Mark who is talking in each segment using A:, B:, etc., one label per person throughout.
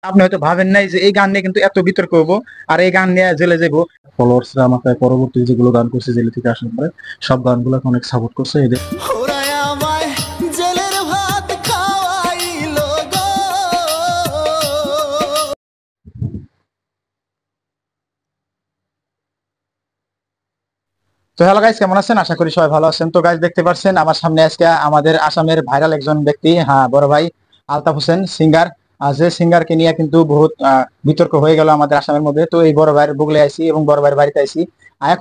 A: আপনি হয়তো ভাবেন নাই যে এই গান নিয়ে কিন্তু এত বিতর্ক হবো আর এই গান নিয়ে জেলে যাবো।
B: ফলোয়ার্সরা আমাকে পরবর্তী যেগুলো গান করছে জেলে থেকে আসার পরে সব গানগুলোকে অনেক সাপোর্ট করছে এদের।
A: তো হ্যালো গাইস, কেমন আছেন? আশা করি সবাই ভালো আছেন। তো গাইস, দেখতে পাচ্ছেন আমার সামনে আজকে আমাদের আসামের ভাইরাল একজন ব্যক্তি, হ্যাঁ বড় ভাই আলতাফ হোসেন সিঙ্গার। যে সিঙ্গারকে নিয়ে কিন্তু বহুত বিতর্ক হয়ে গেল আমাদের আসামের মধ্যে। তো এই বড় ভাইয়ের বুগলে আইছি এবং বড় ভাইয়ের বাড়িতে আইছি।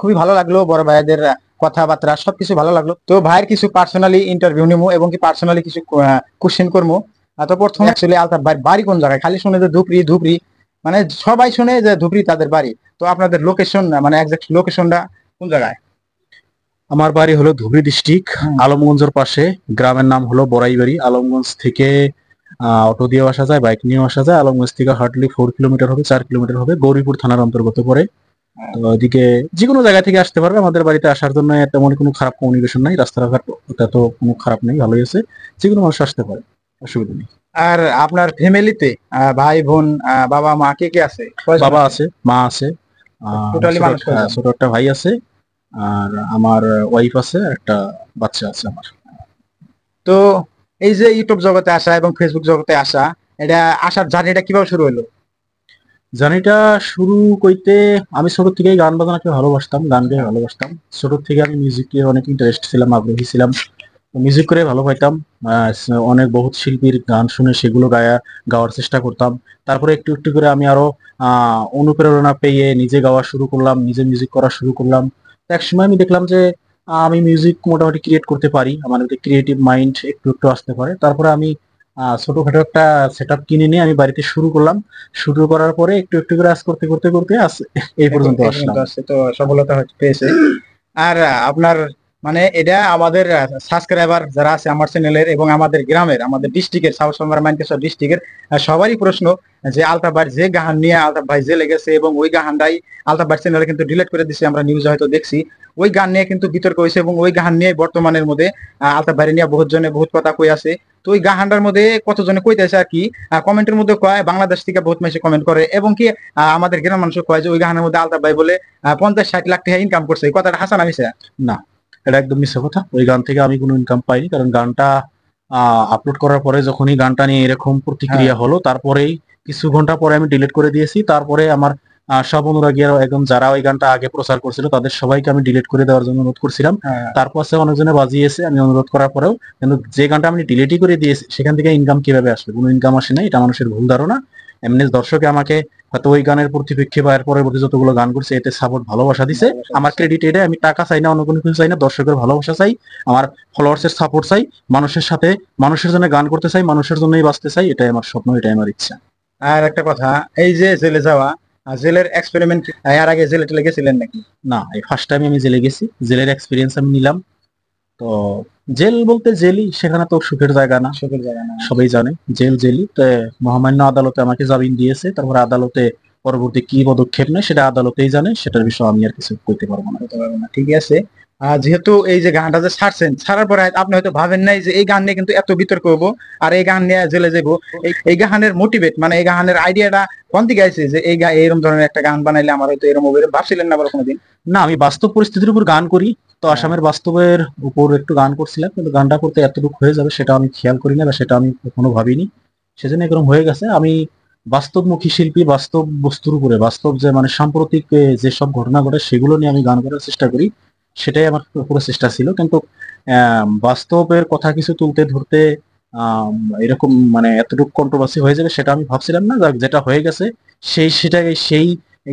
A: খুবই ভালো লাগলো বড় ভাইদের কথাবার্তা, সবকিছু ভালো লাগলো। তো ভাইয়ের কিছু পার্সোনালি ইন্টারভিউ নিবো এবং কি পার্সোনালি কিছু কোশ্চেন করবো। তো প্রথমে অ্যাকচুয়ালি আলতাফ ভাই বাড়ি কোন জায়গায়? খালি শুনে যে ধুপড়ি ধুপড়ি, মানে সবাই শুনে যে ধুপড়ি তাদের বাড়ি। তো আপনাদের লোকেশন, মানে একজাক্ট লোকেশনটা কোন জায়গায়?
B: আমার বাড়ি হলো ধুবড়ী ডিস্ট্রিক্ট, আলমগঞ্জের পাশে। গ্রামের নাম হলো বড়াইবাড়ি। আলমগঞ্জ থেকে অটো দিয়েও আসা যায়, বাইক নিয়েও আসা যায়। আলমগঞ্জ থেকে হার্ডলি 4 কিলোমিটার হবে, 4 কিলোমিটার হবে। গৌরীপুর থানার অন্তর্গত পড়ে। তো ওইদিকে যে কোনো জায়গা থেকে আসতে পারবে। আমাদের বাড়িতে আসার জন্য তেমন কোনো খারাপ কমিউনিকেশন নাই, রাস্তাঘাট ওটা তো কোনো খারাপ নেই, ভালোই আছে। যে কোনো মানুষ আসতে পারে, অসুবিধা নেই।
A: আর আপনার ফ্যামিলিতে ভাই বোন বাবা মা কে কে আছে?
B: বাবা আছে, মা আছে,
A: টোটালি মানুষ কয়জন?
B: ছোট একটা ভাই আছে, আর আমার ওয়াইফ আছে, আর একটা বাচ্চা আছে আমার।
A: তো এই যে ইউটিউব জগতে আসা এবং ফেসবুক জগতে আসা, এটা আসার জার্নিটা কিভাবে শুরু হলো?
B: জার্নিটা শুরু কইতে, আমি ছোট থেকেই গান বাজনাকে ভালোবাসতাম, গানকে ভালোবাসতাম। ছোট থেকে আমি মিউজিকে অনেক ইন্টারেস্ট ছিলাম, আগ্রহী ছিলাম। মিউজিক করে ভালো পাইতাম। অনেক বহুত শিল্পীর গান শুনে সেগুলো গাওয়ার চেষ্টা করতাম। তারপরে একটু একটু করে আমি আরো অনুপ্রেরণা পেয়ে নিজে গাওয়া শুরু করলাম, নিজে মিউজিক করা শুরু করলাম। তো এক সময় আমি দেখলাম যে আমি মিউজিক মোটামুটি ক্রিয়েট করতে পারি, আমার ক্রিয়েটিভ মাইন্ড একটু একটু আসতে পারে। তারপরে আমি ছোটখাটো একটা সেট আপ কিনে নিয়ে আমি বাড়িতে শুরু করলাম। শুরু করার পরে একটু একটু করে করতে করতে করতে এই পর্যন্ত আসলাম।
A: তো সফলতা হয়তো পেয়েছে। আর আপনার মানে এটা আমাদের সাবস্ক্রাইবার যারা আছে আমার চ্যানেলের এবং আমাদের গ্রামের, আমাদের ডিস্ট্রিক্টের, সাউথ সোমবার মানকেশ্বর ডিস্ট্রিক্টের সবারই প্রশ্ন যে আলতাফ ভাই যে গান নিয়ে আলতাফ ভাই জেলে গেছে এবং ওই গানটাই আলতাফ ভাই চ্যানেলে কিন্তু ডিলিট করে দিছে, আমরা নিউজে হয়তো দেখছি। ওই গান নিয়ে কিন্তু বিতর্ক হয়েছে এবং ওই গান নিয়ে বর্তমানের মধ্যে আলতাফ ভাই নিয়ে বহুত জনে বহুত কথা কই আছে। তো ওই গানটার মধ্যে কতজনে কইতেছে আর কি, কমেন্টের মধ্যে কয় বাংলাদেশ থেকে বহুত মেসে কমেন্ট করে এবং কি আমাদের গ্রামের মানুষ কয় যে ওই গানের মধ্যে আলতাফ ভাই বলে 50-60 লাখ টাকা ইনকাম করছে। এই কথাটা হাসান মিশা?
B: না, এটা একদম মিথ্যা কথা। ওই গান থেকে আমি কোনো ইনকাম পাইনি, কারণ গানটা আপলোড করার পরে যখনই গানটা নিয়ে এরকম প্রতিক্রিয়া হলো, তারপরেই কিছু ঘন্টা পরে আমি ডিলিট করে দিয়েছি। তারপরে আমার সব অনুরাগী একদম যারা ওই গানটা আগে প্রচার করছিল তাদের সবাইকে আমি ডিলিট করে দেওয়ার জন্য অনুরোধ করছিলাম। তারপর সে অনেকজনে বাজিয়েছে আমি অনুরোধ করার পরেও, কিন্তু যে গানটা আমি ডিলিটই করে দিয়েছি সেখান থেকে ইনকাম কিভাবে আসবে? কোনো ইনকাম আসে না, এটা মানুষের ভুল ধারণা। এমনি দর্শকে আমাকে হয়তো ওই গানের প্রতিপক্ষে বা এর পরবর্তী যতগুলো গান করছে এতে সাপোর্ট ভালোবাসা দিছে। আমার ক্রেডিট এটা, আমি টাকা চাই না, অন্য কোনো কিছু চাই না, দর্শকের ভালোবাসা চাই, আমার ফলোয়ার্সের সাপোর্ট চাই, মানুষের সাথে মানুষের জন্য গান করতে চাই, মানুষের জন্যই বাঁচতে চাই। এটাই আমার স্বপ্ন, এটাই আমার ইচ্ছা।
A: আর একটা কথা, এই যে জেলে যাওয়া, জেলের এক্সপেরিমেন্ট, এর আগে জেলে টেলে গেছিলেন নাকি?
B: না, এই ফার্স্ট টাইম আমি জেলে গেছি, জেলের এক্সপিরিয়েন্স আমি নিলাম। তো জেল বলতে জেলই, সেখানে তো সুখের জায়গা না,
A: সুখের জায়গা না।
B: সবাই জানে জেল জেলই। তো মহামান্য আদালতে আমাকে জামিন দিয়েছে, তারপর আদালতে পরবর্তী কি পদক্ষেপ নেয় সেটা আদালতেই জানে, সেটার বিষয়ে আমি আর কিছু কইতে পারবো না।
A: ঠিক আছে। যেহেতু এই যে গানটা যে ছাড়ছেন, ছাড়ার পরে আপনি হয়তো ভাবেন নাই যে এই গান নিয়ে কিন্তু এত বিতর্ক হবো আর এই গান নিয়ে জেলে যাবো। এই গানের মোটিভেট, মানে এই গানের আইডিয়াটা কোন দিকে আইছে যে এরকম ধরনের একটা গান বানাইলে আমার হয়তো এরকম হবে? ভাবছিলেন না বড় কোনোদিন?
B: না, আমি বাস্তব পরিস্থিতির উপর গান করি। তো আসামের বাস্তবের উপর একটু গান করছিলাম, কিন্তু গানটা করতে এতটুকু হয়ে যাবে সেটা আমি খেয়াল করি না, বা সেটা আমি কখনো ভাবিনি। সেজন্য এরকম হয়ে গেছে। আমি বাস্তবমুখী শিল্পী, বাস্তব বস্তুর উপরে, বাস্তব যে মানে সাম্প্রতিক যেসব ঘটনা ঘটে সেগুলো নিয়ে আমি গান করার চেষ্টা করি, সেটাই আমার পুরো চেষ্টা ছিল। কিন্তু বাস্তবের কথা কিছু তুলতে ধরতে এরকম মানে এতটুকু কন্ট্রোভার্সি হয়ে যাবে সেটা আমি ভাবছিলাম না। যেটা হয়ে গেছে সেই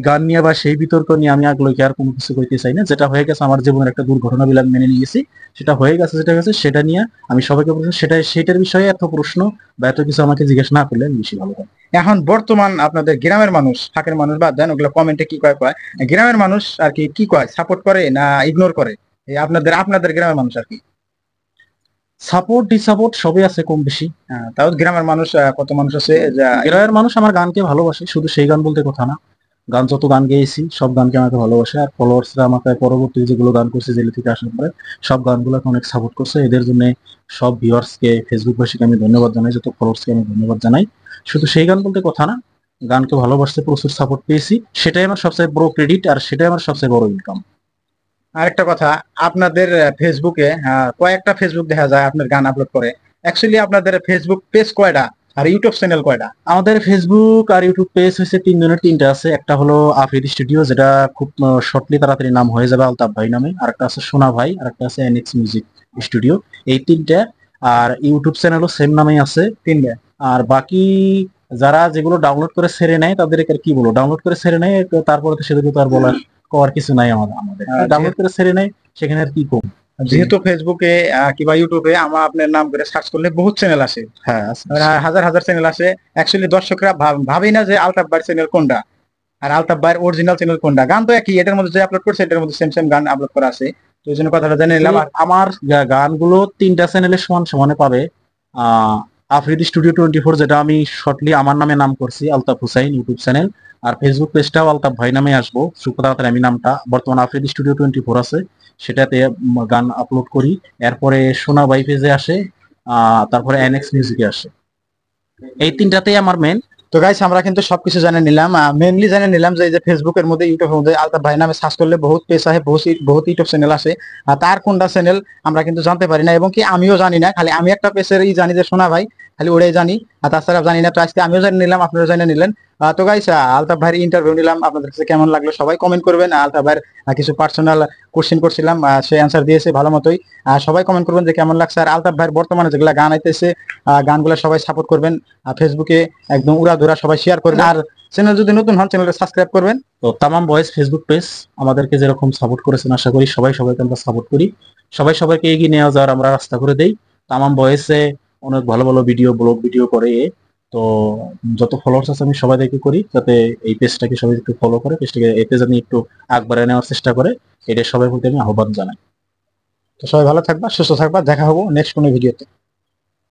B: গান নিয়ে বা সেই বিতর্ক নিয়ে আমি আগলোকে আর কোনো কিছু কইতে চাই না। যেটা হয়ে গেছে আমার জীবনের একটা দুর্ঘটনা বলে আমি মেনে নিয়েছি। সেটা হয়ে গেছে, যেটা গেছে সেটা নিয়ে আমি সবাইকে বলছি, সেটার বিষয়ে এত প্রশ্ন বা এত কিছু আমাকে জিজ্ঞেস না করলে আমি বেশি ভালো হয়।
A: এখন বর্তমান আপনাদের গ্রামের মানুষ, ফাঁকের মানুষ বাদ দেন, ওগুলো কমেন্টে কি কয় কয়, গ্রামের মানুষ আর কি কি কয়, সাপোর্ট করে না ইগনোর করে? এই আপনাদের আপনাদের গ্রামের মানুষ আর কি।
B: সাপোর্ট ডিসাপোর্ট সবই আছে কম বেশি।
A: তাও গ্রামের মানুষ কত মানুষ আছে
B: গ্রামের মানুষ আমার গানকে ভালোবাসে, শুধু সেই গান বলতে কথা না, গান যত গান গেয়েছি সব গানকে আমাকে ভালোবাসে। আর ফলোয়ার্সরা আমাকে পরবর্তী যেগুলো গান করছে জেলে থেকে আসার পরে সব গানগুলোকে অনেক সাপোর্ট করছে। এদের জন্য সব ভিউয়ার্সকে, ফেসবুকবাসীকে আমি ধন্যবাদ জানাই, যত ফলোয়ার্সকে আমি ধন্যবাদ জানাই। শুধু সেই গান বলতে কথা না, গানকে ভালোবাসতে প্রচুর সাপোর্ট পেয়েছি, সেটাই আমার সবচেয়ে বড় ক্রেডিট আর সেটাই আমার সবচেয়ে বড় ইনকাম।
A: আরেকটা কথা, আপনাদের ফেসবুকে কয়েকটা ফেসবুক দেখা যায় আপনার গান আপলোড করে। অ্যাকচুয়ালি আপনাদের ফেসবুক পেজ কয়টা আর ইউটিউব চ্যানেল কয়টা?
B: আমাদের ফেসবুক আর ইউটিউব পেজ হচ্ছে তিনজনের, তিনটা আছে। একটা হলো আফ্রিদি স্টুডিও, যেটা খুব শর্টলি তাড়াতাড়ি নাম হয়ে যাবে আলতাফ ভাই নামে। আরেকটা আছে সোনা ভাই, আরেকটা আছে এনএক্স মিউজিক স্টুডিও, এই তিনটা। আর ইউটিউব চ্যানেলও সেম নামেই আছে, তিনটা। আর বাকি যারা যেগুলো ডাউনলোড করে ছেড়ে নেয় তাদেরকে আর কি বলবো, ডাউনলোড করে ছেড়ে নেয় তারপরে তো সেদিকে তো আর বলার করার কিছু নাই আমাদের। ডাউনলোড করে ছেড়ে নেয়, সেখানে আর কি কম।
A: যেহেতু ফেসবুকে কিংবা ইউটিউবে আমার আপনার নাম করে সার্চ করলে বহুত চ্যানেল আসে,
B: হ্যাঁ আছে।
A: হাজার হাজার চ্যানেল আসে। অ্যাকচুয়ালি দর্শকরা ভাবেই না যে আলতাফ ভাইয়ের চ্যানেল কোনটা আর আলতাফ ভাইয়ের অরিজিনাল চ্যানেল কোনটা। গান তো একই, এটার মধ্যে যে আপলোড করছে এটার মধ্যে সেম সেম গান আপলোড করা আছে। তো এই জন্য কথাটা জেনে নিলাম।
B: আমার গানগুলো তিনটা চ্যানেলে সমান সমানে পাবে। আফ্রিদি স্টুডিও 24, যেটা আমি শর্টলি আমার নামে নাম করছি, আলতাফ হুসাইন ইউটিউব চ্যানেল। আর ফেসবুক পেজটাও আলতাফ ভাই নামে আসবো, খুব তাড়াতাড়ি আমি নামটা বর্তমানে আফ্রিদি স্টুডিও 24 আছে, সেটাতে গান আপলোড করি। এরপরে সোনা ভাই পেজে আসে, তারপরে এনএক্স মিউজিকে আসে, এই তিনটাতেই আমার মেন।
A: তো গাইস, আমরা কিন্তু সবকিছু জানে নিলাম। মেনলি জানে নিলাম যে এই যে ফেসবুকের মধ্যে ইউটিউবের মধ্যে আলতাফ ভাই নামে সার্চ করলে বহুত পেজ আসে, বহুত ইউটিউব চ্যানেল আসে। আর তার কোনটা চ্যানেল আমরা কিন্তু জানতে পারি না, এবং কি আমিও জানি না। খালি আমি একটা পেজের জানি যে সোনা ভাই, খালি ওটাই জানি, আর তাছাড়া জানি না। তো আজকে আমিও জানি নিলাম, আপনারা জানে নিলেন। তো গাইস, আলতাফ ভাইয়ের ইন্টারভিউ নিলাম, আপনাদের কাছে কেমন লাগলো সবাই কমেন্ট করবেন। আলতাফ ভাইয়ের কিছু পার্সোনাল কোশ্চেন করছিলাম, সে অ্যান্সার দিয়েছে ভালো মতোই। সবাই কমেন্ট করবেন যে কেমন লাগছে। আর আলতাফ ভাইয়ের বর্তমানে যেগুলা গান আইতেছে, গানগুলো সবাই সাপোর্ট করবেন। ফেসবুকে একদম উড়াধুরা সবাই শেয়ার করবেন। আর চ্যানেল যদি নতুন হন, চ্যানেলটা সাবস্ক্রাইব করবেন।
B: তো তামাম বয়েজ ফেসবুক পেজ আমাদেরকে যেরকম সাপোর্ট করেছেন, আশা করি সবাই সবাইকে আমরা সাপোর্ট করি, সবাই সবাইকে এগিয়ে নিয়ে যাওয়ার আমরা রাস্তা করে দেই। তামাম বয়েসে অনেক ভালো ভালো ভিডিও, ব্লগ ভিডিও করে এ। তো যত ফলোয়ার্স আছে আমি সবাইকে করি যাতে এই পেজটাকে সবাই একটু ফলো করে, পেজটাকে এই পেজ আমি একটু আগবাড়িয়ে নেওয়ার চেষ্টা করে, এটা সবাই বলতে আমি আহ্বান জানাই।
A: তো সবাই ভালো থাকবা, সুস্থ থাকবা, দেখা হবো নেক্সট কোনো ভিডিওতে।